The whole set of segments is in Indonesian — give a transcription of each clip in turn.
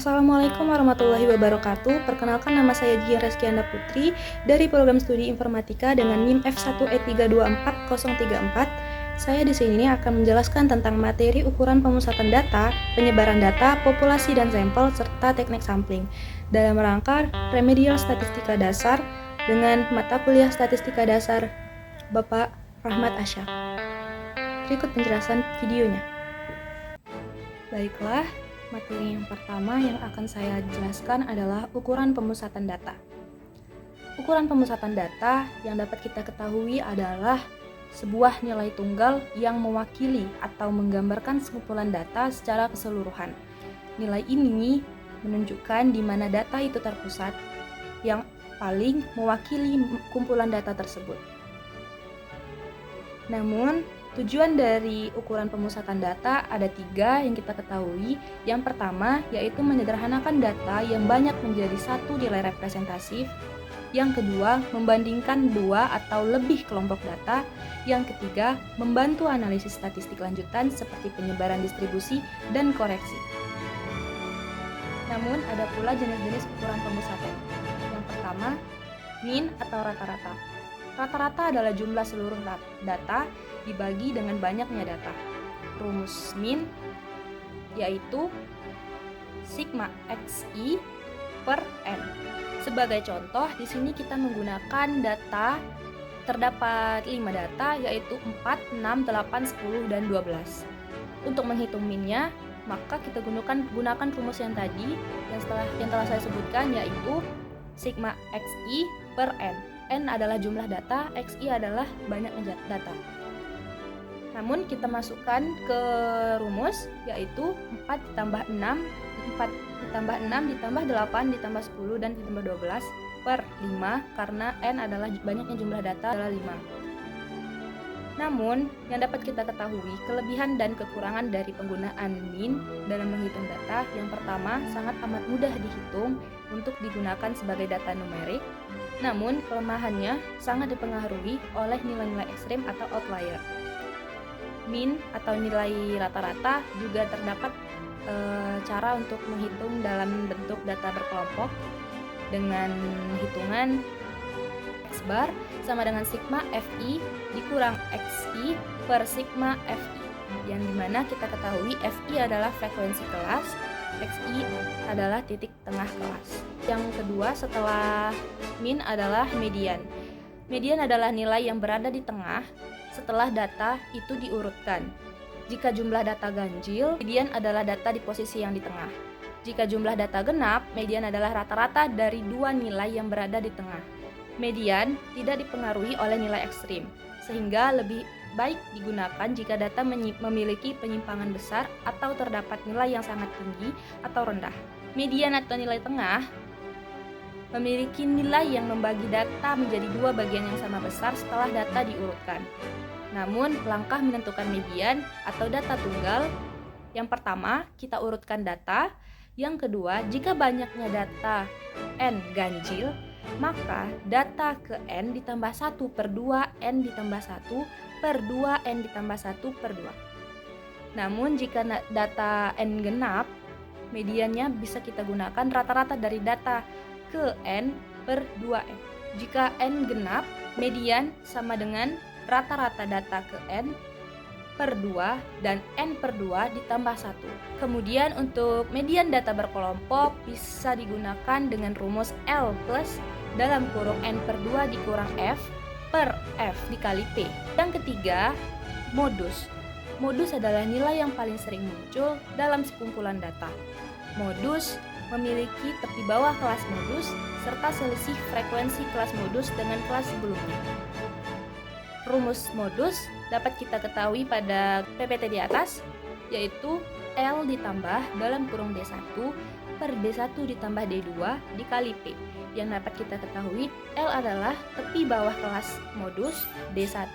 Assalamualaikum warahmatullahi wabarakatuh. Perkenalkan, nama saya Jian Reskianda Putri dari Program Studi Informatika dengan NIM F1E324034. Saya di sini akan menjelaskan tentang materi ukuran pemusatan data, penyebaran data, populasi dan sampel, serta teknik sampling dalam rangka remedial statistika dasar dengan mata kuliah statistika dasar Bapak Rahmat Asyaf. Berikut penjelasan videonya. Baiklah, materi yang pertama yang akan saya jelaskan adalah ukuran pemusatan data. Ukuran pemusatan data yang dapat kita ketahui adalah sebuah nilai tunggal yang mewakili atau menggambarkan sekumpulan data secara keseluruhan. Nilai ini menunjukkan di mana data itu terpusat, yang paling mewakili kumpulan data tersebut. Namun, tujuan dari ukuran pemusatan data ada 3 yang kita ketahui. Yang pertama yaitu menyederhanakan data yang banyak menjadi satu nilai representatif. Yang kedua, membandingkan 2 atau lebih kelompok data. Yang ketiga, membantu analisis statistik lanjutan seperti penyebaran distribusi dan koreksi. Namun, ada pula jenis-jenis ukuran pemusatan. Yang pertama, mean atau rata-rata. Rata-rata adalah jumlah seluruh data dibagi dengan banyaknya data. Rumus mean yaitu sigma xi per n. Sebagai contoh, di sini kita menggunakan data, terdapat 5 data yaitu 4, 6, 8, 10, dan 12. Untuk menghitung mean-nya, maka kita gunakan rumus yang tadi yang telah saya sebutkan, yaitu sigma xi per n. N adalah jumlah data, xi adalah banyaknya data. Namun kita masukkan ke rumus yaitu 4 ditambah 6, 4 ditambah 6 ditambah 8 ditambah 10 dan ditambah 12 per 5 karena N adalah banyaknya jumlah data adalah 5. Namun, yang dapat kita ketahui kelebihan dan kekurangan dari penggunaan mean dalam menghitung data, yang pertama sangat amat mudah dihitung untuk digunakan sebagai data numerik. Namun, kelemahannya sangat dipengaruhi oleh nilai-nilai ekstrim atau outlier. Mean atau nilai rata-rata juga terdapat cara untuk menghitung dalam bentuk data berkelompok dengan hitungan X bar sama dengan sigma fi dikurang xi per sigma fi, yang dimana kita ketahui fi adalah frekuensi kelas, xi adalah titik tengah kelas. Yang kedua setelah mean adalah median. Median adalah nilai yang berada di tengah setelah data itu diurutkan. Jika jumlah data ganjil, median adalah data di posisi yang di tengah. Jika jumlah data genap, median adalah rata-rata dari 2 nilai yang berada di tengah. Median tidak dipengaruhi oleh nilai ekstrim, sehingga lebih baik digunakan jika data memiliki penyimpangan besar atau terdapat nilai yang sangat tinggi atau rendah. Median atau nilai tengah memiliki nilai yang membagi data menjadi 2 bagian yang sama besar setelah data diurutkan. Namun, langkah menentukan median atau data tunggal, yang pertama, kita urutkan data. Yang kedua, jika banyaknya data n ganjil, maka data ke n ditambah 1 per 2, n ditambah 1 per 2, n ditambah 1 per 2. Namun, jika data n genap, mediannya bisa kita gunakan rata-rata dari data ke n per 2n. Jika n genap, median sama dengan rata-rata data ke n per 2 dan n per 2 ditambah 1. Kemudian untuk median data berkelompok bisa digunakan dengan rumus L plus dalam kurung n per 2 dikurang f per f dikali p. Yang ketiga, modus. Modus adalah nilai yang paling sering muncul dalam sekumpulan data. Modus memiliki tepi bawah kelas modus serta selisih frekuensi kelas modus dengan kelas sebelumnya. Rumus modus dapat kita ketahui pada PPT di atas, yaitu L ditambah dalam kurung D1 per D1 ditambah D2 dikali P. Yang dapat kita ketahui, L adalah tepi bawah kelas modus, D1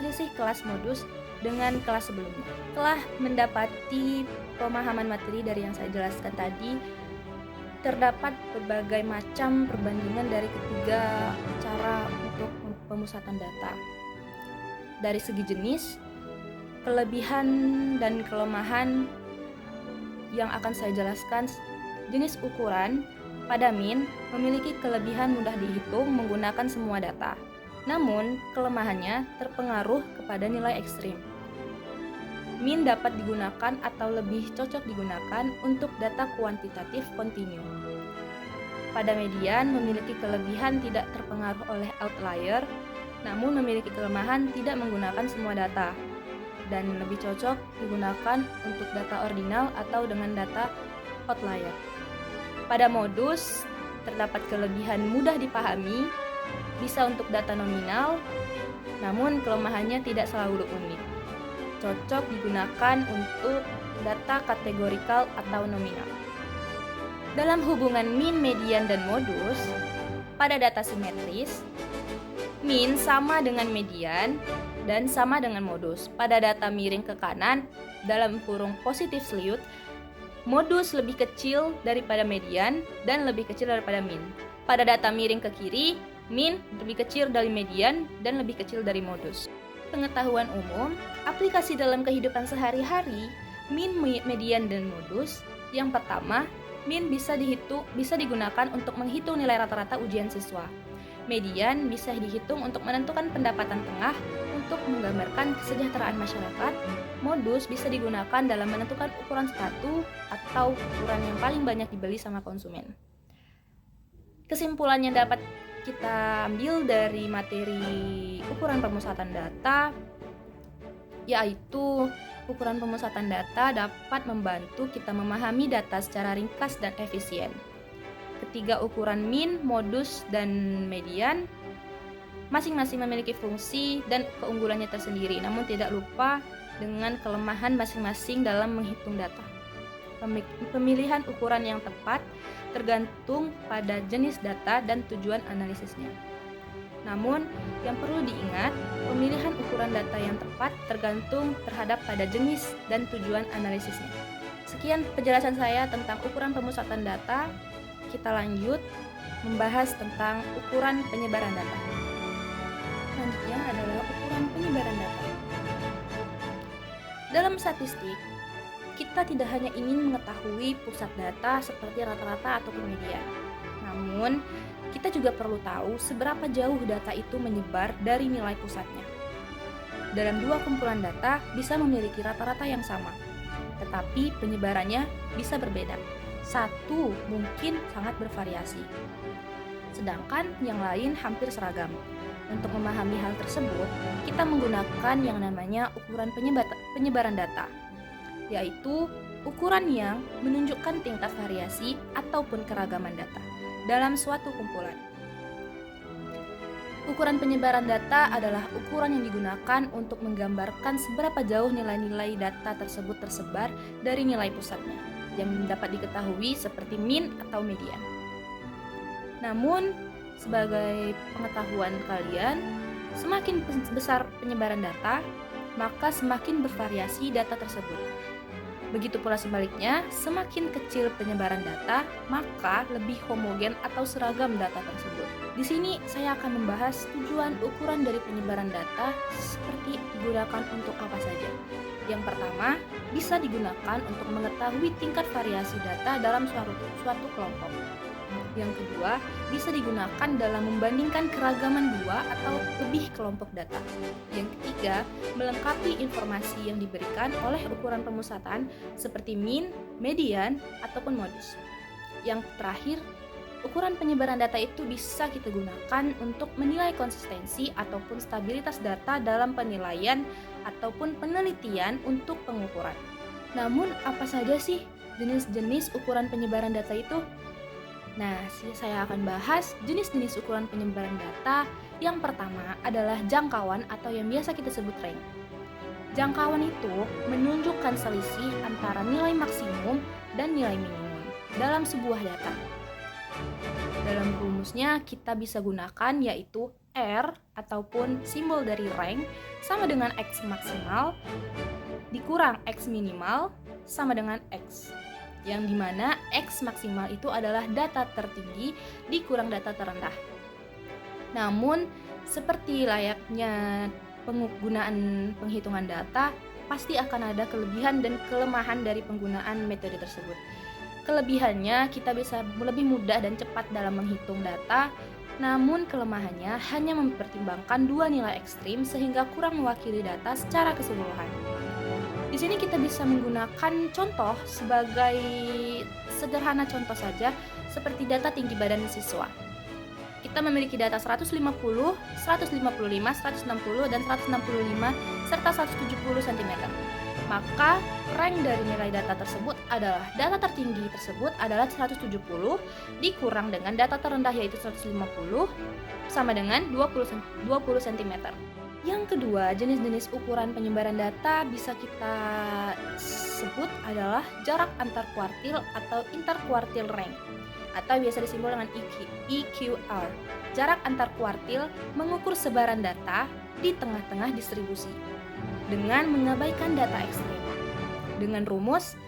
selisih kelas modus dengan kelas sebelumnya. Setelah mendapati pemahaman materi dari yang saya jelaskan tadi, terdapat berbagai macam perbandingan dari ketiga cara untuk pemusatan data. Dari segi jenis, kelebihan dan kelemahan yang akan saya jelaskan jenis ukuran pada min memiliki kelebihan mudah dihitung menggunakan semua data. Namun, kelemahannya terpengaruh kepada nilai ekstrim. Min dapat digunakan atau lebih cocok digunakan untuk data kuantitatif kontinu. Pada median memiliki kelebihan tidak terpengaruh oleh outlier, namun memiliki kelemahan tidak menggunakan semua data, dan lebih cocok digunakan untuk data ordinal atau dengan data outlier. Pada modus, terdapat kelebihan mudah dipahami, bisa untuk data nominal, namun kelemahannya tidak selalu unik. Cocok digunakan untuk data kategorikal atau nominal. Dalam hubungan min, median, dan modus, pada data simetris, min sama dengan median dan sama dengan modus. Pada data miring ke kanan, dalam kurung positif sliut, modus lebih kecil daripada median dan lebih kecil daripada min. Pada data miring ke kiri, min lebih kecil dari median dan lebih kecil dari modus. Pengetahuan umum, aplikasi dalam kehidupan sehari-hari, min, median, dan modus. Yang pertama, min bisa digunakan untuk menghitung nilai rata-rata ujian siswa. Median bisa dihitung untuk menentukan pendapatan tengah untuk menggambarkan kesejahteraan masyarakat. Modus bisa digunakan dalam menentukan ukuran sepatu atau ukuran yang paling banyak dibeli sama konsumen. Kesimpulan yang dapat kita ambil dari materi ukuran pemusatan data yaitu ukuran pemusatan data dapat membantu kita memahami data secara ringkas dan efisien. Ketiga ukuran min, modus, dan median masing-masing memiliki fungsi dan keunggulannya tersendiri, namun tidak lupa dengan kelemahan masing-masing dalam menghitung data. Pemilihan ukuran yang tepat tergantung pada jenis data dan tujuan analisisnya. Namun, yang perlu diingat, pemilihan ukuran data yang tepat tergantung terhadap pada jenis dan tujuan analisisnya. Sekian penjelasan saya tentang ukuran pemusatan data. Kita lanjut membahas tentang ukuran penyebaran data. Selanjutnya adalah ukuran penyebaran data. Dalam statistik, kita tidak hanya ingin mengetahui pusat data seperti rata-rata atau median. Namun, kita juga perlu tahu seberapa jauh data itu menyebar dari nilai pusatnya. Dalam dua kumpulan data bisa memiliki rata-rata yang sama, tetapi penyebarannya bisa berbeda. Satu mungkin sangat bervariasi, sedangkan yang lain hampir seragam. Untuk memahami hal tersebut, kita menggunakan yang namanya ukuran penyebaran data, yaitu ukuran yang menunjukkan tingkat variasi ataupun keragaman data dalam suatu kumpulan. Ukuran penyebaran data adalah ukuran yang digunakan untuk menggambarkan seberapa jauh nilai-nilai data tersebut tersebar dari nilai pusatnya, yang dapat diketahui seperti min atau median. Namun, sebagai pengetahuan kalian, semakin besar penyebaran data, maka semakin bervariasi data tersebut. Begitu pula sebaliknya, semakin kecil penyebaran data, maka lebih homogen atau seragam data tersebut. Di sini saya akan membahas tujuan ukuran dari penyebaran data seperti digunakan untuk apa saja. Yang pertama, bisa digunakan untuk mengetahui tingkat variasi data dalam suatu kelompok. Yang kedua, bisa digunakan dalam membandingkan keragaman dua atau lebih kelompok data. Yang ketiga, melengkapi informasi yang diberikan oleh ukuran pemusatan seperti min, median, ataupun modus. Yang terakhir, ukuran penyebaran data itu bisa kita gunakan untuk menilai konsistensi ataupun stabilitas data dalam penilaian ataupun penelitian untuk pengukuran. Namun, apa saja sih jenis-jenis ukuran penyebaran data itu? Nah, saya akan bahas jenis-jenis ukuran penyebaran data. Yang pertama adalah jangkauan atau yang biasa kita sebut rank. Jangkauan itu menunjukkan selisih antara nilai maksimum dan nilai minimum dalam sebuah data. Dalam rumusnya kita bisa gunakan yaitu R ataupun simbol dari rank sama dengan X maksimal dikurang X minimal sama dengan X. Yang dimana X maksimal itu adalah data tertinggi dikurang data terendah. Namun, seperti layaknya penggunaan penghitungan data, pasti akan ada kelebihan dan kelemahan dari penggunaan metode tersebut. Kelebihannya, kita bisa lebih mudah dan cepat dalam menghitung data, namun kelemahannya hanya mempertimbangkan dua nilai ekstrim sehingga kurang mewakili data secara keseluruhan. Di sini kita bisa menggunakan contoh sebagai sederhana contoh saja, seperti data tinggi badan siswa. Kita memiliki data 150, 155, 160, dan 165, serta 170 cm. Maka, rank dari nilai data tersebut adalah data tertinggi tersebut adalah 170 dikurang dengan data terendah yaitu 150 sama dengan 20 cm. Yang kedua, jenis-jenis ukuran penyebaran data bisa kita sebut adalah jarak antar kuartil atau interkuartil rank, atau biasa disimbol dengan EQR. Jarak antar kuartil mengukur sebaran data di tengah-tengah distribusi dengan mengabaikan data ekstrim. Dengan rumus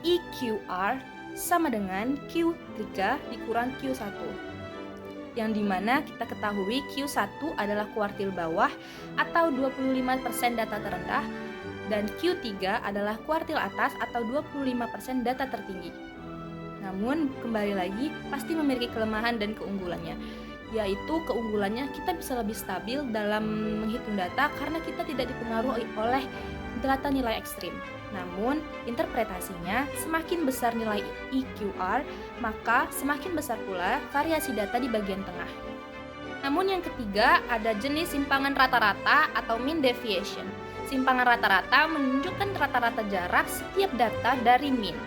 EQR sama dengan Q3 dikurang Q1, yang dimana kita ketahui Q1 adalah kuartil bawah atau 25% data terendah, dan Q3 adalah kuartil atas atau 25% data tertinggi. Namun, kembali lagi, pasti memiliki kelemahan dan keunggulannya, yaitu keunggulannya kita bisa lebih stabil dalam menghitung data karena kita tidak dipengaruhi oleh data nilai ekstrim. Namun, interpretasinya semakin besar nilai EQR, maka semakin besar pula variasi data di bagian tengah. Namun yang ketiga, ada jenis simpangan rata-rata atau mean deviation. Simpangan rata-rata menunjukkan rata-rata jarak setiap data dari mean.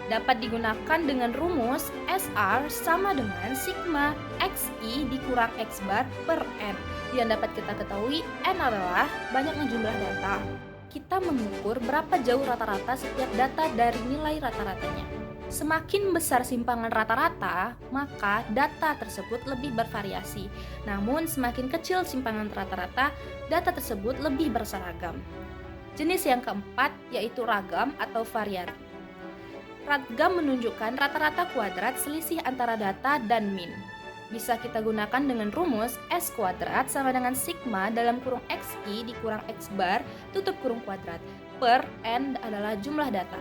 Dapat digunakan dengan rumus SR sama dengan sigma XI dikurang X bar per N. Yang dapat kita ketahui, N adalah banyaknya jumlah data. Kita mengukur berapa jauh rata-rata setiap data dari nilai rata-ratanya. Semakin besar simpangan rata-rata, maka data tersebut lebih bervariasi. Namun semakin kecil simpangan rata-rata, data tersebut lebih berseragam. Jenis yang keempat yaitu ragam atau varian. Ragam menunjukkan rata-rata kuadrat selisih antara data dan mean. Bisa kita gunakan dengan rumus S kuadrat sama dengan sigma dalam kurung XI dikurang X bar tutup kurung kuadrat per N adalah jumlah data.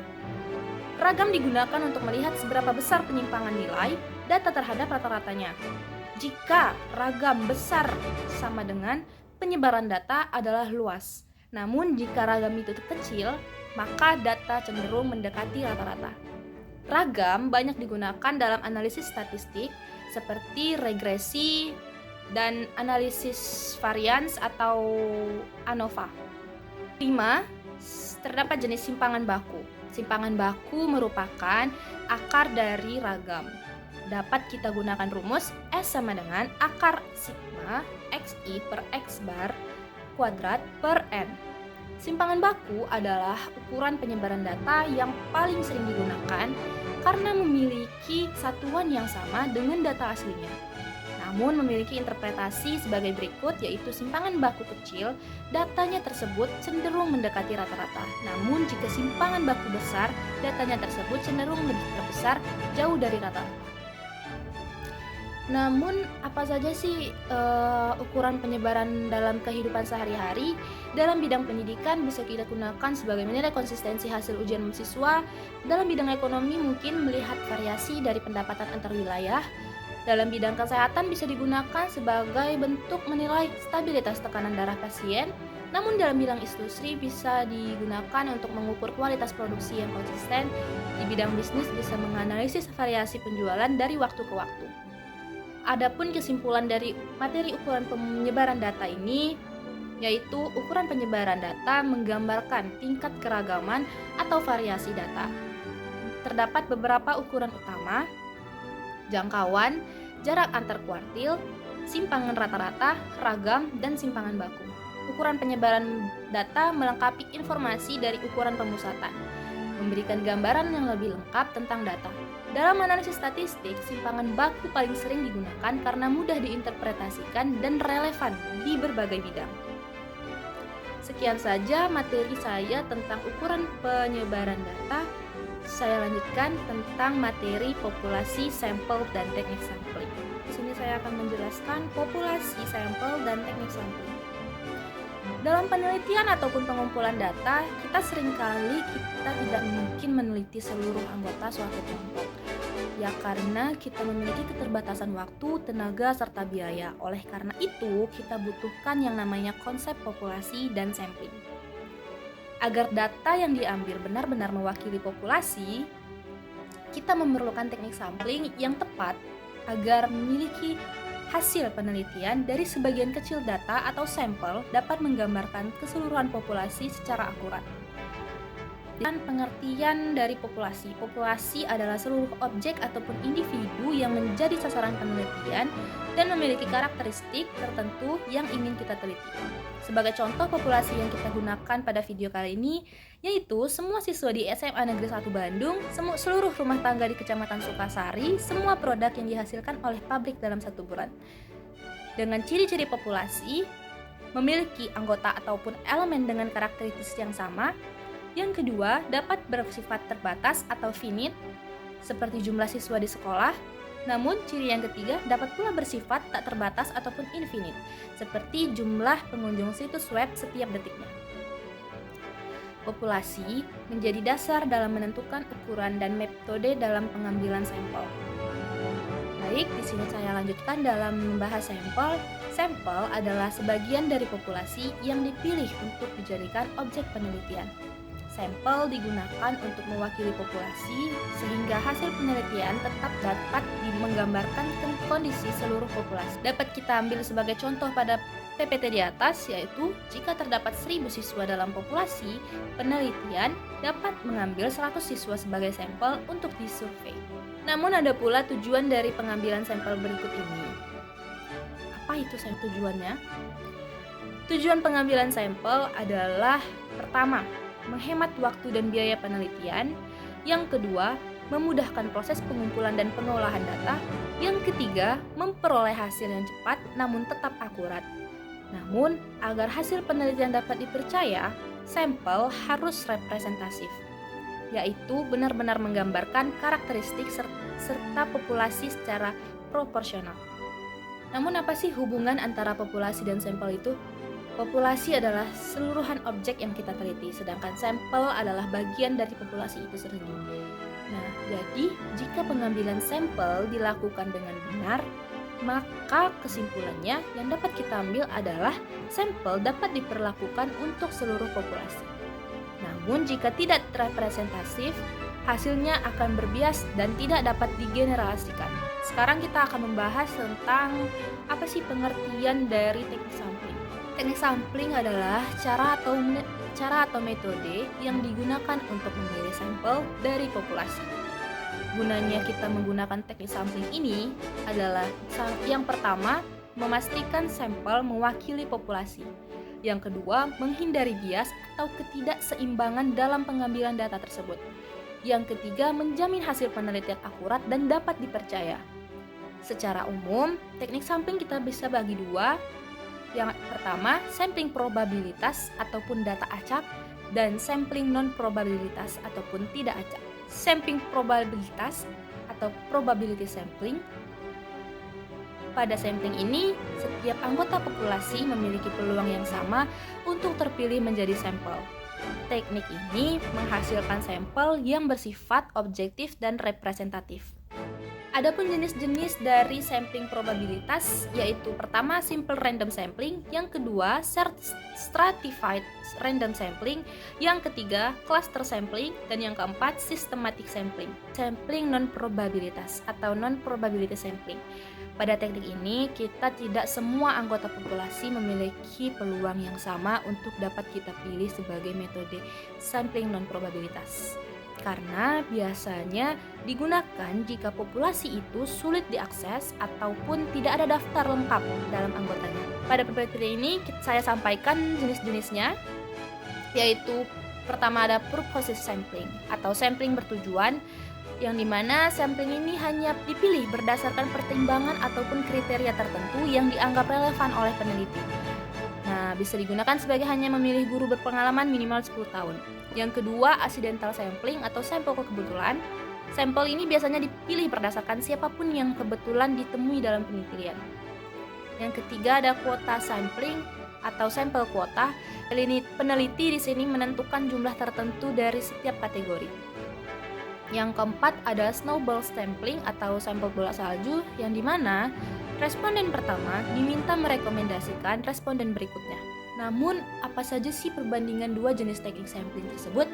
Ragam digunakan untuk melihat seberapa besar penyimpangan nilai data terhadap rata-ratanya. Jika ragam besar sama dengan penyebaran data adalah luas. Namun jika ragam itu kecil, maka data cenderung mendekati rata-rata. Ragam banyak digunakan dalam analisis statistik seperti regresi dan analisis varians atau ANOVA. 5. Terdapat jenis simpangan baku. Simpangan baku merupakan akar dari ragam. Dapat kita gunakan rumus S sama dengan akar sigma XI per X bar kuadrat per N. Simpangan baku adalah ukuran penyebaran data yang paling sering digunakan karena memiliki satuan yang sama dengan data aslinya. Namun memiliki interpretasi sebagai berikut, yaitu simpangan baku kecil, datanya tersebut cenderung mendekati rata-rata. Namun jika simpangan baku besar, datanya tersebut cenderung lebih terbesar jauh dari rata-rata. Namun, apa saja sih ukuran penyebaran dalam kehidupan sehari-hari? Dalam bidang pendidikan bisa kita gunakan sebagai menilai konsistensi hasil ujian siswa. Dalam bidang ekonomi mungkin melihat variasi dari pendapatan antar wilayah. Dalam bidang kesehatan bisa digunakan sebagai bentuk menilai stabilitas tekanan darah pasien. Namun dalam bidang industri bisa digunakan untuk mengukur kualitas produksi yang konsisten. Di bidang bisnis bisa menganalisis variasi penjualan dari waktu ke waktu. Adapun kesimpulan dari materi ukuran penyebaran data ini, yaitu ukuran penyebaran data menggambarkan tingkat keragaman atau variasi data. Terdapat beberapa ukuran utama: jangkauan, jarak antar kuartil, simpangan rata-rata, ragam, dan simpangan baku. Ukuran penyebaran data melengkapi informasi dari ukuran pemusatan, memberikan gambaran yang lebih lengkap tentang data. Dalam analisis statistik, simpangan baku paling sering digunakan karena mudah diinterpretasikan dan relevan di berbagai bidang. Sekian saja materi saya tentang ukuran penyebaran data. Saya lanjutkan tentang materi populasi, sampel, dan teknik sampling. Di sini saya akan menjelaskan populasi, sampel, dan teknik sampling. Dalam penelitian ataupun pengumpulan data, kita tidak mungkin meneliti seluruh anggota suatu kelompok. Ya karena kita memiliki keterbatasan waktu, tenaga, serta biaya. Oleh karena itu, kita butuhkan yang namanya konsep populasi dan sampling. Agar data yang diambil benar-benar mewakili populasi, kita memerlukan teknik sampling yang tepat agar memiliki hasil penelitian dari sebagian kecil data atau sampel dapat menggambarkan keseluruhan populasi secara akurat. Dan pengertian dari populasi. Populasi adalah seluruh objek ataupun individu yang menjadi sasaran penelitian dan memiliki karakteristik tertentu yang ingin kita teliti. Sebagai contoh populasi yang kita gunakan pada video kali ini, yaitu semua siswa di SMA Negeri 1 Bandung, seluruh rumah tangga di Kecamatan Sukasari, semua produk yang dihasilkan oleh pabrik dalam 1 bulan. Dengan ciri-ciri populasi, memiliki anggota ataupun elemen dengan karakteristik yang sama. Yang kedua, dapat bersifat terbatas atau finite, seperti jumlah siswa di sekolah. Namun, ciri yang ketiga dapat pula bersifat tak terbatas ataupun infinite, seperti jumlah pengunjung situs web setiap detiknya. Populasi menjadi dasar dalam menentukan ukuran dan metode dalam pengambilan sampel. Baik, di sini saya lanjutkan dalam membahas sampel. Sampel adalah sebagian dari populasi yang dipilih untuk dijadikan objek penelitian. Sampel digunakan untuk mewakili populasi sehingga hasil penelitian tetap dapat menggambarkan kondisi seluruh populasi. Dapat kita ambil sebagai contoh pada PPT di atas, yaitu jika terdapat 1000 siswa dalam populasi, penelitian dapat mengambil 100 siswa sebagai sampel untuk disurvei. Namun ada pula tujuan dari pengambilan sampel berikut ini. Apa itu tujuannya? Tujuan pengambilan sampel adalah pertama, menghemat waktu dan biaya penelitian. Yang kedua, memudahkan proses pengumpulan dan pengolahan data. Yang ketiga, memperoleh hasil yang cepat namun tetap akurat. Namun, agar hasil penelitian dapat dipercaya, sampel harus representatif, yaitu benar-benar menggambarkan karakteristik serta populasi secara proporsional. Namun apa sih hubungan antara populasi dan sampel itu? Populasi adalah seluruhan objek yang kita teliti, sedangkan sampel adalah bagian dari populasi itu sendiri. Nah, jadi jika pengambilan sampel dilakukan dengan benar, maka kesimpulannya yang dapat kita ambil adalah sampel dapat diperlakukan untuk seluruh populasi. Namun jika tidak representatif, hasilnya akan berbias dan tidak dapat digeneralisasikan. Sekarang kita akan membahas tentang apa sih pengertian dari teknik sampling. Teknik sampling adalah cara atau metode yang digunakan untuk memilih sampel dari populasi. Gunanya kita menggunakan teknik sampling ini adalah yang pertama, memastikan sampel mewakili populasi. Yang kedua, menghindari bias atau ketidakseimbangan dalam pengambilan data tersebut. Yang ketiga, menjamin hasil penelitian akurat dan dapat dipercaya. Secara umum, teknik sampling kita bisa bagi dua. Yang pertama, sampling probabilitas ataupun data acak, dan sampling non-probabilitas ataupun tidak acak. Sampling probabilitas atau probability sampling. Pada sampling ini, setiap anggota populasi memiliki peluang yang sama untuk terpilih menjadi sampel. Teknik ini menghasilkan sampel yang bersifat objektif dan representatif. Adapun jenis-jenis dari sampling probabilitas yaitu pertama simple random sampling, yang kedua stratified random sampling, yang ketiga cluster sampling, dan yang keempat systematic sampling. Sampling non-probabilitas atau non-probability sampling. Pada teknik ini, kita tidak semua anggota populasi memiliki peluang yang sama untuk dapat kita pilih sebagai metode sampling non-probabilitas. Karena biasanya digunakan jika populasi itu sulit diakses ataupun tidak ada daftar lengkap dalam anggotanya. Pada PPT ini saya sampaikan jenis-jenisnya, yaitu pertama ada purposive sampling atau sampling bertujuan, yang dimana sampling ini hanya dipilih berdasarkan pertimbangan ataupun kriteria tertentu yang dianggap relevan oleh peneliti. Nah, bisa digunakan sebagai hanya memilih guru berpengalaman minimal 10 tahun. Yang kedua, accidental sampling atau sampel kebetulan. Sampel ini biasanya dipilih berdasarkan siapapun yang kebetulan ditemui dalam penelitian. Yang ketiga ada quota sampling atau sampel kuota. Peneliti di sini menentukan jumlah tertentu dari setiap kategori. Yang keempat ada snowball sampling atau sampel bola salju, yang dimana responden pertama diminta merekomendasikan responden berikutnya. Namun, apa saja sih perbandingan dua jenis teknik sampling tersebut?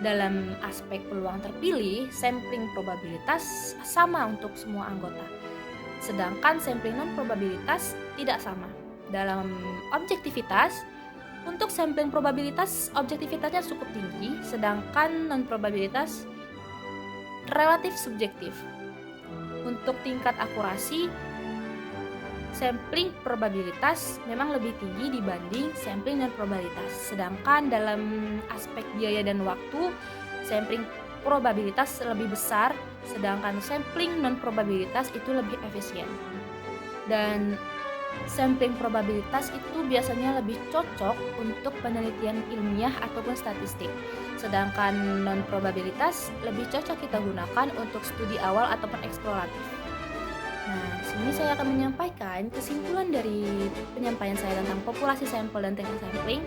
Dalam aspek peluang terpilih, sampling probabilitas sama untuk semua anggota. Sedangkan sampling non-probabilitas tidak sama. Dalam objektivitas, untuk sampling probabilitas objektivitasnya cukup tinggi, sedangkan non-probabilitas relatif subjektif. Untuk tingkat akurasi, sampling probabilitas memang lebih tinggi dibanding sampling non-probabilitas. Sedangkan dalam aspek biaya dan waktu, sampling probabilitas lebih besar, sedangkan sampling non-probabilitas itu lebih efisien. Dan sampling probabilitas itu biasanya lebih cocok untuk penelitian ilmiah ataupun statistik. Sedangkan non-probabilitas lebih cocok kita gunakan untuk studi awal ataupun eksploratif. Nah, di sini saya akan menyampaikan kesimpulan dari penyampaian saya tentang populasi sampel dan teknik sampling.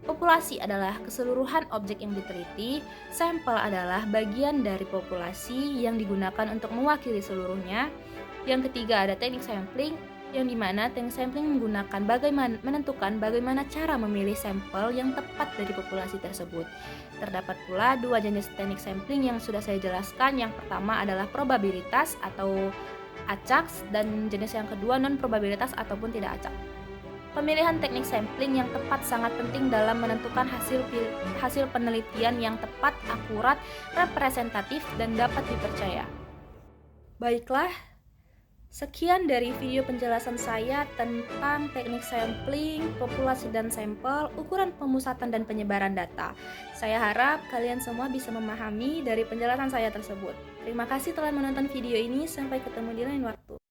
Populasi adalah keseluruhan objek yang diteliti, sampel adalah bagian dari populasi yang digunakan untuk mewakili seluruhnya. Yang ketiga ada teknik sampling, yang dimana teknik sampling menentukan bagaimana cara memilih sampel yang tepat dari populasi tersebut. Terdapat pula dua jenis teknik sampling yang sudah saya jelaskan. Yang pertama adalah probabilitas atau acak, dan jenis yang kedua non-probabilitas ataupun tidak acak. Pemilihan teknik sampling yang tepat sangat penting dalam menentukan hasil penelitian yang tepat, akurat, representatif, dan dapat dipercaya. Baiklah, sekian dari video penjelasan saya tentang teknik sampling, populasi dan sampel, ukuran pemusatan dan penyebaran data. Saya harap kalian semua bisa memahami dari penjelasan saya tersebut. Terima kasih telah menonton video ini, sampai ketemu di lain waktu.